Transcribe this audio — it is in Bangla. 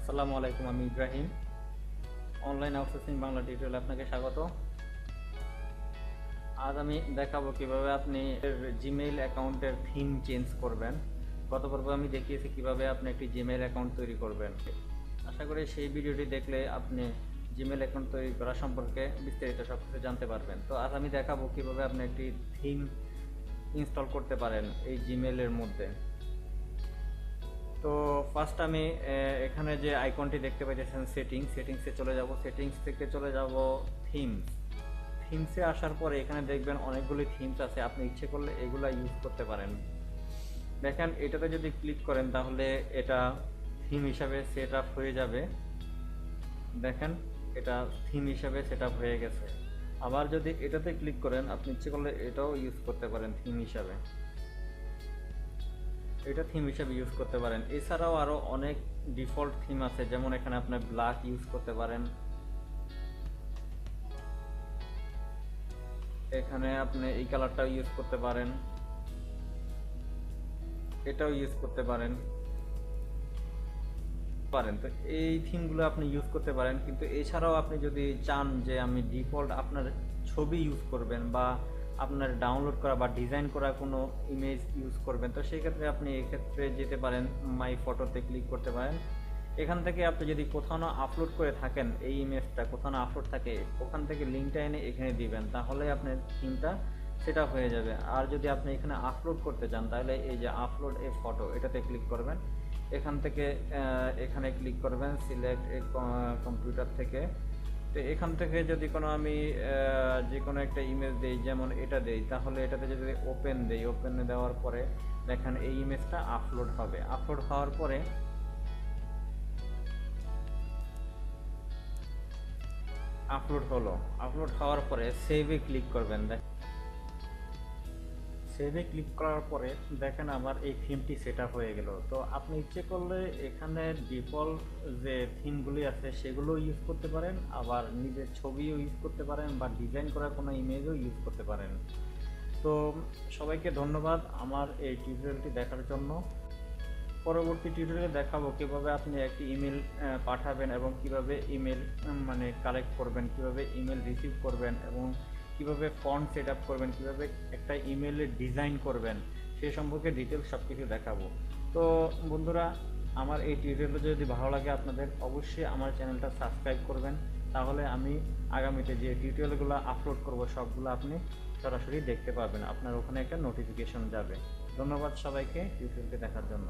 আসসালামু আলাইকুম, আমি ইব্রাহিম। অনলাইন আউটসোর্সিং বাংলা টিউটোরিয়ালে আপনাকে স্বাগত। আজ আমি দেখাবো কিভাবে আপনি জিমেইল অ্যাকাউন্টের থিম চেঞ্জ করবেন। গত পর্বে আমি দেখিয়েছি কিভাবে আপনি একটি জিমেইল অ্যাকাউন্ট তৈরি করবেন। আশা করি সেই ভিডিওটি দেখলে আপনি জিমেইল অ্যাকাউন্ট তৈরি করা সম্পর্কে বিস্তারিত সব কিছু জানতে পারবেন। তো আজ আমি দেখাবো কিভাবে আপনি একটি থিম ইনস্টল করতে পারেন এই জিমেইলের মধ্যে। তো ফার্স্ট আমি এখানে যে আইকনটি দেখতে পাচ্ছেন সেটিংসে চলে যাব। সেটিংস থেকে চলে যাব থিমসে আসার পরে এখানে দেখবেন অনেকগুলি থিমস আছে, আপনি ইচ্ছে করলে এগুলা ইউজ করতে পারেন। দেখেন এটাতে যদি ক্লিক করেন তাহলে এটা থিম হিসাবে সেট আপ হয়ে যাবে। দেখেন এটা থিম হিসাবে সেট আপ হয়ে গেছে। আবার যদি এটাতে ক্লিক করেন আপনি ইচ্ছে করলে এটাও ইউজ করতে পারেন থিম হিসাবে, এটা থিম হিসাবে ইউজ করতে পারেন। এছাড়াও আরও অনেক ডিফল্ট থিম আছে, যেমন এখানে আপনি ব্ল্যাক ইউজ করতে পারেন, এখানে আপনি এই কালারটাও ইউজ করতে পারেন, এটাও ইউজ করতে পারেন। তো এই থিমগুলো আপনি ইউজ করতে পারেন। কিন্তু এছাড়াও আপনি যদি চান যে আমি ডিফল্ট আপনার ছবি ইউজ করবেন বা আপনার ডাউনলোড করা বা ডিজাইন করা কোনো ইমেজ ইউজ করবেন, তো সেই ক্ষেত্রে আপনি এক্ষেত্রে যেতে পারেন, মাই ফটোতে ক্লিক করতে পারেন। এখান থেকে আপনি যদি কোথাও না আপলোড করে থাকেন, এই ইমেজটা কোথাও না আপলোড থাকে, ওখান থেকে লিঙ্কটা এনে এখানে দিবেন, তাহলে আপনার থিমটা সেট আপ হয়ে যাবে। আর যদি আপনি এখানে আপলোড করতে চান তাহলে এই যে আপলোড এ ফটো, এটাতে ক্লিক করবেন। এখান থেকে এখানে ক্লিক করবেন সিলেক্ট এ কম্পিউটার থেকে। তো এখান থেকে যদি কোনো আমি যে কোনো একটা ইমেজ দেই, যেমন এটা দেই, তাহলে এটাতে যদি ওপেন দেই, ওপেনে দেওয়ার পরে দেখেন এই ইমেজটা আপলোড হবে। আপলোড হওয়ার পরে আপলোড হওয়ার পরে সেভে ক্লিক করবেন। সেভে ক্লিক করার পরে দেখেন আমার এই থিমটি সেট আপ হয়ে গেল। তো আপনি ইচ্ছে করলে এখানে ডিফল্ট যে থিমগুলি আছে সেগুলো ইউজ করতে পারেন, আবার নিজের ছবিও ইউজ করতে পারেন বা ডিজাইন করা কোনো ইমেজও ইউজ করতে পারেন। তো সবাইকে ধন্যবাদ আমার এই টিউটোরিয়ালটি দেখার জন্য। পরবর্তী টিউটোরিয়ালে দেখাবো কিভাবে আপনি একটি ইমেল পাঠাবেন এবং কিভাবে ইমেল মানে কালেক্ট করবেন, কিভাবে ইমেল রিসিভ করবেন এবং কিভাবে ফন্ট সেট আপ করবেন, কিভাবে একটা ইমেলের ডিজাইন করবেন, সে সম্পর্কে ডিটেলস সব কিছু দেখাবো। তো বন্ধুরা, আমার এই টিউটোরিয়ালটা যদি ভালো লাগে আপনাদের, অবশ্যই আমার চ্যানেলটা সাবস্ক্রাইব করবেন, তাহলে আমি আগামীতে যে টিউটোরিয়ালগুলো আপলোড করব সবগুলো আপনি সরাসরি দেখতে পাবেন, আপনার ওখানে একটা নোটিফিকেশন যাবে। ধন্যবাদ সবাইকে টিউটোরিয়ালটি দেখার জন্য।